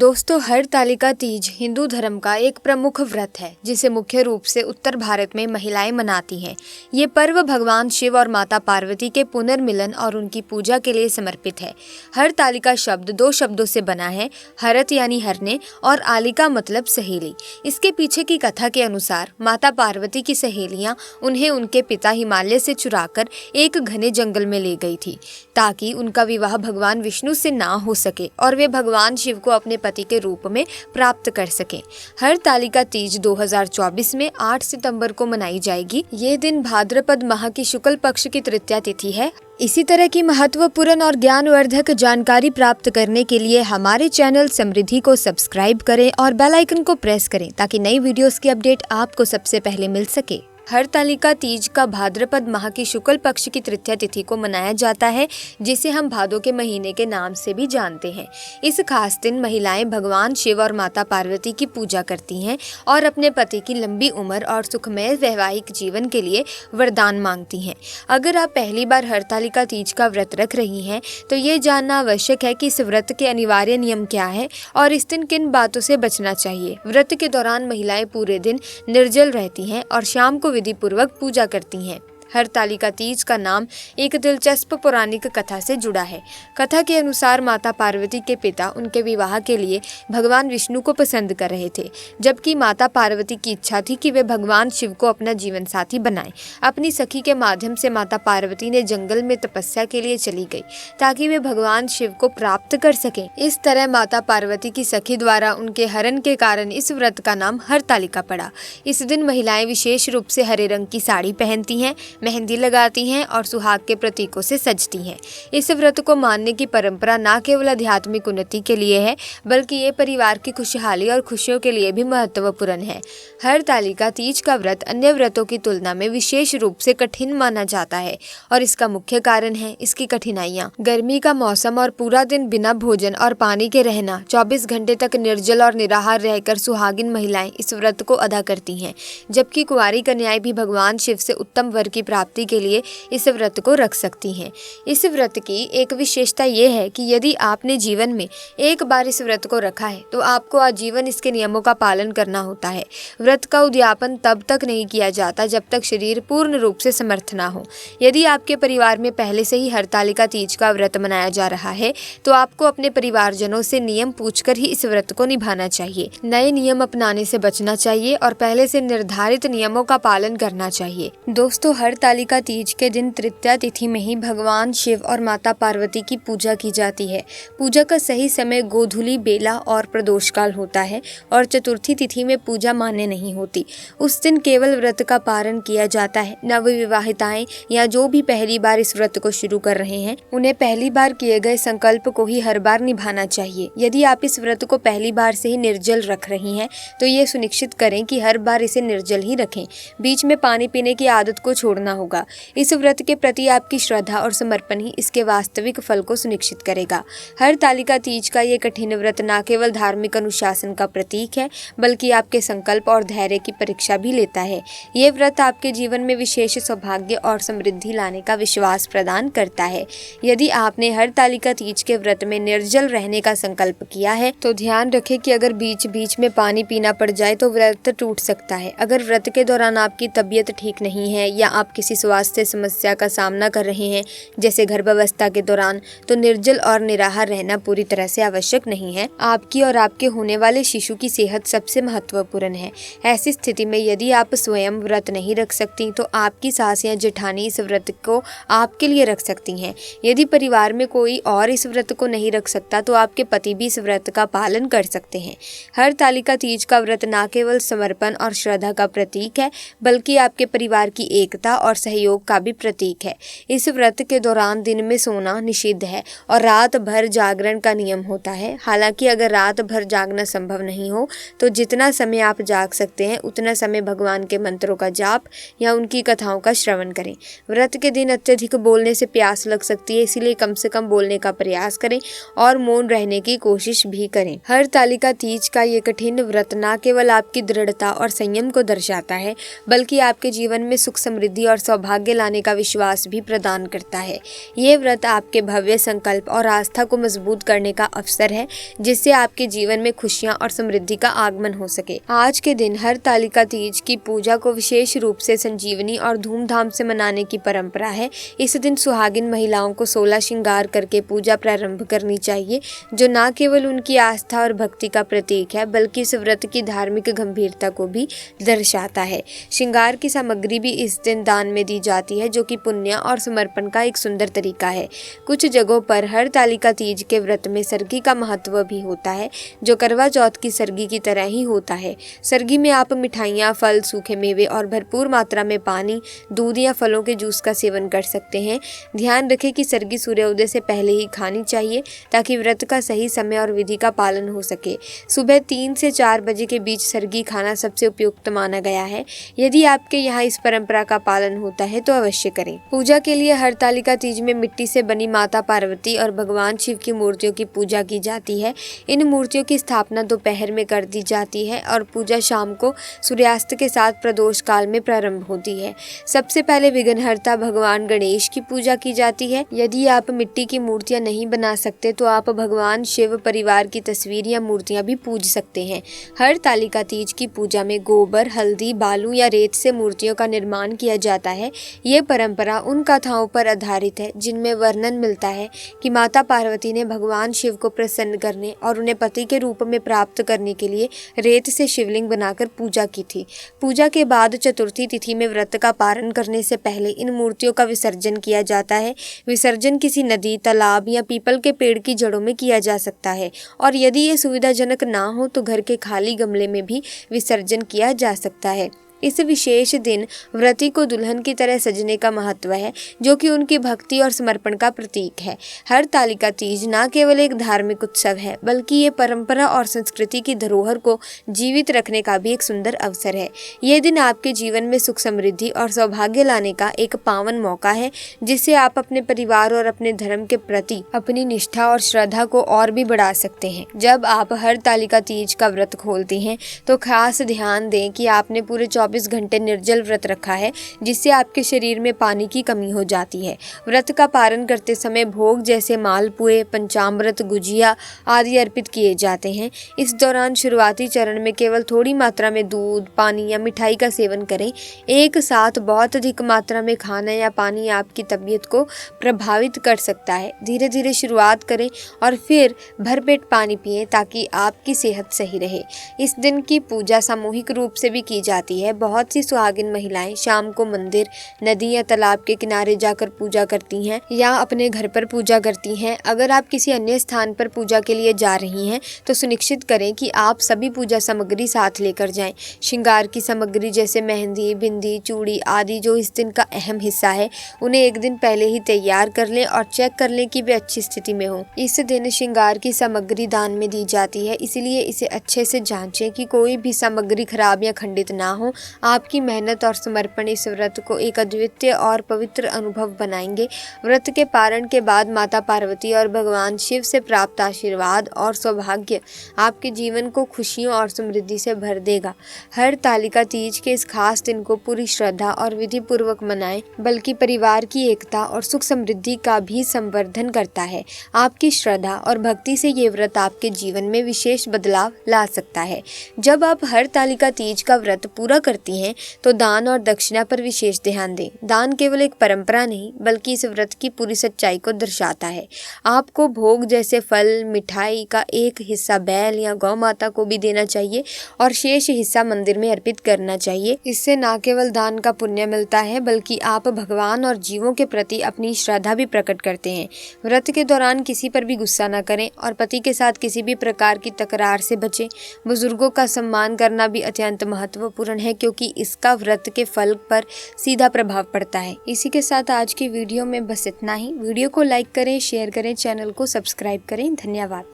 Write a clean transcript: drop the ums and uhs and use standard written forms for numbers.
दोस्तों, हरतालिका तीज हिंदू धर्म का एक प्रमुख व्रत है जिसे मुख्य रूप से उत्तर भारत में महिलाएं मनाती हैं। ये पर्व भगवान शिव और माता पार्वती के पुनर्मिलन और उनकी पूजा के लिए समर्पित है। हरतालिका शब्द दो शब्दों से बना है, हरत यानी हरने और आलिका मतलब सहेली। इसके पीछे की कथा के अनुसार माता पार्वती की सहेलियां उन्हें उनके पिता हिमालय से चुराकर एक घने जंगल में ले गई थी ताकि उनका विवाह भगवान विष्णु से ना हो सके और वे भगवान शिव को अपने पति के रूप में प्राप्त कर सकें। हरतालिका तीज 2024 में 8 सितंबर को मनाई जाएगी। ये दिन भाद्रपद माह की शुक्ल पक्ष की तृतीया तिथि है। इसी तरह की महत्वपूर्ण और ज्ञानवर्धक जानकारी प्राप्त करने के लिए हमारे चैनल समृद्धि को सब्सक्राइब करें और बेल आइकन को प्रेस करें ताकि नई वीडियोस की अपडेट आपको सबसे पहले मिल सके। हरतालिका तीज का भाद्रपद माह की शुक्ल पक्ष की तृतीया तिथि को मनाया जाता है, जिसे हम भादों के महीने के नाम से भी जानते हैं। इस खास दिन महिलाएं भगवान शिव और माता पार्वती की पूजा करती हैं और अपने पति की लंबी उम्र और सुखमय वैवाहिक जीवन के लिए वरदान मांगती हैं। अगर आप पहली बार हरतालिका तीज का व्रत रख रही हैं तो ये जानना आवश्यक है कि इस व्रत के अनिवार्य नियम क्या है और इस दिन किन बातों से बचना चाहिए। व्रत के दौरान महिलाएं पूरे दिन निर्जल रहती हैं और शाम को विधि पूर्वक पूजा करती हैं। हरतालिका तीज का नाम एक दिलचस्प पौराणिक कथा से जुड़ा है। कथा के अनुसार माता पार्वती के पिता उनके विवाह के लिए भगवान विष्णु को पसंद कर रहे थे, जबकि माता पार्वती की इच्छा थी कि वे भगवान शिव को अपना जीवन साथी बनाएं। अपनी सखी के माध्यम से माता पार्वती ने जंगल में तपस्या के लिए चली गई ताकि वे भगवान शिव को प्राप्त कर सकें। इस तरह माता पार्वती की सखी द्वारा उनके हरण के कारण इस व्रत का नाम हरतालिका पड़ा। इस दिन महिलाएं विशेष रूप से हरे रंग की साड़ी पहनती हैं, मेहंदी लगाती हैं और सुहाग के प्रतीकों से सजती हैं। इस व्रत को मानने की परंपरा न केवल आध्यात्मिक उन्नति के लिए है, बल्कि ये परिवार की खुशहाली और खुशियों के लिए भी महत्वपूर्ण है। हरतालिका तीज का व्रत अन्य व्रतों की तुलना में विशेष रूप से कठिन माना जाता है और इसका मुख्य कारण है इसकी कठिनाइयाँ। गर्मी का मौसम और पूरा दिन बिना भोजन और पानी के रहना। 24 घंटे तक निर्जल और निराहार रहकर सुहागिन महिलाएं इस व्रत को अदा करती हैं, जबकि कुंवारी कन्याएं भी भगवान शिव से उत्तम वर की प्राप्ति के लिए इस व्रत को रख सकती हैं। इस व्रत की एक विशेषता ये है कि यदि आपने जीवन में एक बार इस व्रत को रखा है तो आपको आजीवन इसके नियमों का पालन करना होता है। व्रत का उद्यापन तब तक नहीं किया जाता जब तक शरीर पूर्ण रूप से समर्थ ना हो। यदि आपके परिवार में पहले से ही हरतालिका तीज का व्रत मनाया जा रहा है तो आपको अपने परिवारजनों से नियम पूछकर ही इस व्रत को निभाना चाहिए। नए नियम अपनाने से बचना चाहिए और पहले से निर्धारित नियमों का पालन करना चाहिए। दोस्तों, हरतालिका तीज के दिन तृतीया तिथि में ही भगवान शिव और माता पार्वती की पूजा की जाती है। पूजा का सही समय गोधूली बेला और प्रदोष काल होता है और चतुर्थी तिथि में पूजा मान्य नहीं होती। उस दिन केवल व्रत का पारण किया जाता है। नवविवाहिताएं या जो भी पहली बार इस व्रत को शुरू कर रहे हैं, उन्हें पहली बार किए गए संकल्प को ही हर बार निभाना चाहिए। यदि आप इस व्रत को पहली बार से ही निर्जल रख रही हैं तो ये सुनिश्चित करें कि हर बार इसे निर्जल ही रखें। बीच में पानी पीने की आदत को छोड़ना होगा। इस व्रत के प्रति आपकी श्रद्धा और समर्पण ही इसके वास्तविक फल को सुनिश्चित करेगा। हरतालिका तीज का ये कठिन व्रत न केवल धार्मिक अनुशासन का प्रतीक है, बल्कि आपके संकल्प और धैर्य की परीक्षा भी लेता है। ये व्रत आपके जीवन में विशेष सौभाग्य और समृद्धि लाने का विश्वास प्रदान करता है। यदि आपने हरतालिका तीज के व्रत में निर्जल रहने का संकल्प किया है तो ध्यान रखें कि अगर बीच बीच में पानी पीना पड़ जाए तो व्रत टूट सकता है। अगर व्रत के दौरान आपकी तबीयत ठीक नहीं है या आप किसी स्वास्थ्य समस्या का सामना कर रहे हैं, जैसे गर्भावस्था के दौरान, तो निर्जल और निराहार रहना पूरी तरह से आवश्यक नहीं है। आपकी और आपके होने वाले शिशु की सेहत सबसे महत्वपूर्ण है। ऐसी स्थिति में यदि आप स्वयं व्रत नहीं रख सकती तो आपकी सास या जेठानी इस व्रत को आपके लिए रख सकती हैं। यदि परिवार में कोई और इस व्रत को नहीं रख सकता तो आपके पति भी इस व्रत का पालन कर सकते हैं। हरतालिका तीज का व्रत न केवल समर्पण और श्रद्धा का प्रतीक है, बल्कि आपके परिवार की एकता और सहयोग का भी प्रतीक है। इस व्रत के दौरान दिन में सोना निषिद्ध है और रात भर जागरण का नियम होता है। हालांकि अगर रात भर जागना संभव नहीं हो तो जितना समय आप जाग सकते हैं उतना समय भगवान के मंत्रों का जाप या उनकी कथाओं का श्रवण करें। व्रत के दिन अत्यधिक बोलने से प्यास लग सकती है, इसीलिए कम से कम बोलने का प्रयास करें और मौन रहने की कोशिश भी करें। हरतालिका तीज का ये कठिन व्रत न केवल आपकी दृढ़ता और संयम को दर्शाता है, बल्कि आपके जीवन में सुख, समृद्धि और सौभाग्य लाने का विश्वास भी प्रदान करता है। ये व्रत आपके भव्य संकल्प और आस्था को मजबूत करने का अवसर है, जिससे आपके जीवन में खुशियां और समृद्धि का आगमन हो सके। आज के दिन हरतालिका तीज की पूजा को विशेष रूप से संजीवनी और धूमधाम से मनाने की परंपरा है। इस दिन सुहागिन महिलाओं को 16 श्रृंगार करके पूजा प्रारंभ करनी चाहिए, जो न केवल उनकी आस्था और भक्ति का प्रतीक है, बल्कि इस व्रत की धार्मिक गंभीरता को भी दर्शाता है। श्रृंगार की सामग्री भी इस दिन दान में दी जाती है, जो कि पुण्य और समर्पण का एक सुंदर तरीका है। कुछ जगहों पर हरतालिका तीज के व्रत में सरगी का महत्व भी होता है, जो करवा चौथ की सरगी की तरह ही होता है। सरगी में आप मिठाइयाँ, फल, सूखे मेवे और भरपूर मात्रा में पानी, दूध या फलों के जूस का सेवन कर सकते हैं। ध्यान रखें कि सरगी सूर्योदय से पहले ही खानी चाहिए, ताकि व्रत का सही समय और विधि का पालन हो सके। सुबह 3 से 4 बजे के बीच सरगी खाना सबसे उपयुक्त माना गया है। यदि आपके यहाँ इस परंपरा का पालन होता है तो अवश्य करें। पूजा के लिए हरतालिका तीज में मिट्टी से बनी माता पार्वती और भगवान शिव की मूर्तियों की पूजा की जाती है। इन मूर्तियों की स्थापना दोपहर में कर दी जाती है और पूजा शाम को सूर्यास्त के साथ प्रदोष काल में प्रारंभ होती है। सबसे पहले विघ्नहर्ता भगवान गणेश की पूजा की जाती है। यदि आप मिट्टी की मूर्तियां नहीं बना सकते तो आप भगवान शिव परिवार की तस्वीर या मूर्तियां भी पूज सकते हैं। हरतालिका तीज की पूजा में गोबर, हल्दी, बालू या रेत से मूर्तियों का निर्माण किया जाता है। ये परंपरा उन कथाओं पर आधारित है जिनमें वर्णन मिलता है कि माता पार्वती ने भगवान शिव को प्रसन्न करने और उन्हें पति के रूप में प्राप्त करने के लिए रेत से शिवलिंग बनाकर पूजा की थी। पूजा के बाद चतुर्थी तिथि में व्रत का पारण करने से पहले इन मूर्तियों का विसर्जन किया जाता है। विसर्जन किसी नदी, तालाब या पीपल के पेड़ की जड़ों में किया जा सकता है, और यदि ये सुविधाजनक ना हो तो घर के खाली गमले में भी विसर्जन किया जा सकता है। इस विशेष दिन व्रती को दुल्हन की तरह सजने का महत्व है, जो कि उनकी भक्ति और समर्पण का प्रतीक है। हरतालिका तीज न केवल एक धार्मिक उत्सव है, बल्कि ये परंपरा और संस्कृति की धरोहर को जीवित रखने का भी एक सुंदर अवसर है। ये दिन आपके जीवन में सुख, समृद्धि और सौभाग्य लाने का एक पावन मौका है, जिससे आप अपने परिवार और अपने धर्म के प्रति अपनी निष्ठा और श्रद्धा को और भी बढ़ा सकते हैं। जब आप हरतालिका तीज का व्रत खोलते हैं तो खास ध्यान दें कि आपने पूरे 24 घंटे निर्जल व्रत रखा है, जिससे आपके शरीर में पानी की कमी हो जाती है। व्रत का पारण करते समय भोग जैसे मालपुए, पंचामृत, गुजिया आदि अर्पित किए जाते हैं। इस दौरान शुरुआती चरण में केवल थोड़ी मात्रा में दूध, पानी या मिठाई का सेवन करें। एक साथ बहुत अधिक मात्रा में खाना या पानी आपकी तबीयत को प्रभावित कर सकता है। धीरे धीरे शुरुआत करें और फिर भरपेट पानी पिएं, ताकि आपकी सेहत सही रहे। इस दिन की पूजा सामूहिक रूप से भी की जाती है। बहुत सी सुहागिन महिलाएं शाम को मंदिर, नदी या तालाब के किनारे जाकर पूजा करती हैं या अपने घर पर पूजा करती हैं। अगर आप किसी अन्य स्थान पर पूजा के लिए जा रही हैं तो सुनिश्चित करें कि आप सभी पूजा सामग्री साथ लेकर जाएं। श्रृंगार की सामग्री जैसे मेहंदी, बिंदी, चूड़ी आदि जो इस दिन का अहम हिस्सा है, उन्हें एक दिन पहले ही तैयार कर लें और चेक कर लें कि वे अच्छी स्थिति में हो। इस दिन श्रृंगार की सामग्री दान में दी जाती है, इसलिए इसे अच्छे से जांचें कि कोई भी सामग्री खराब या खंडित ना हो। आपकी मेहनत और समर्पण इस व्रत को एक अद्वितीय और पवित्र अनुभव बनाएंगे। व्रत के पारण के बाद माता पार्वती और भगवान शिव से प्राप्त आशीर्वाद और सौभाग्य आपके जीवन को खुशियों और समृद्धि से भर देगा। हरतालिका तीज के इस खास दिन को पूरी श्रद्धा और विधि पूर्वक मनाएं, बल्कि परिवार की एकता और सुख समृद्धि का भी संवर्धन करता है। आपकी श्रद्धा और भक्ति से ये व्रत आपके जीवन में विशेष बदलाव ला सकता है। जब आप हरतालिका तीज का व्रत पूरा करती हैं तो दान और दक्षिणा पर विशेष ध्यान दें। दान केवल एक परंपरा नहीं, बल्कि इस व्रत की पूरी सच्चाई को दर्शाता है। आपको भोग जैसे फल, मिठाई का एक हिस्सा बैल या गौ माता को भी देना चाहिए और शेष हिस्सा मंदिर में अर्पित करना चाहिए। इससे न केवल दान का पुण्य मिलता है, बल्कि आप भगवान और जीवों के प्रति अपनी श्रद्धा भी प्रकट करते हैं। व्रत के दौरान किसी पर भी गुस्सा न करें और पति के साथ किसी भी प्रकार की तकरार से बचें। बुजुर्गों का सम्मान करना भी अत्यंत महत्वपूर्ण है, क्योंकि इसका व्रत के फल पर सीधा प्रभाव पड़ता है। इसी के साथ आज की वीडियो में बस इतना ही। वीडियो को लाइक करें, शेयर करें, चैनल को सब्सक्राइब करें। धन्यवाद।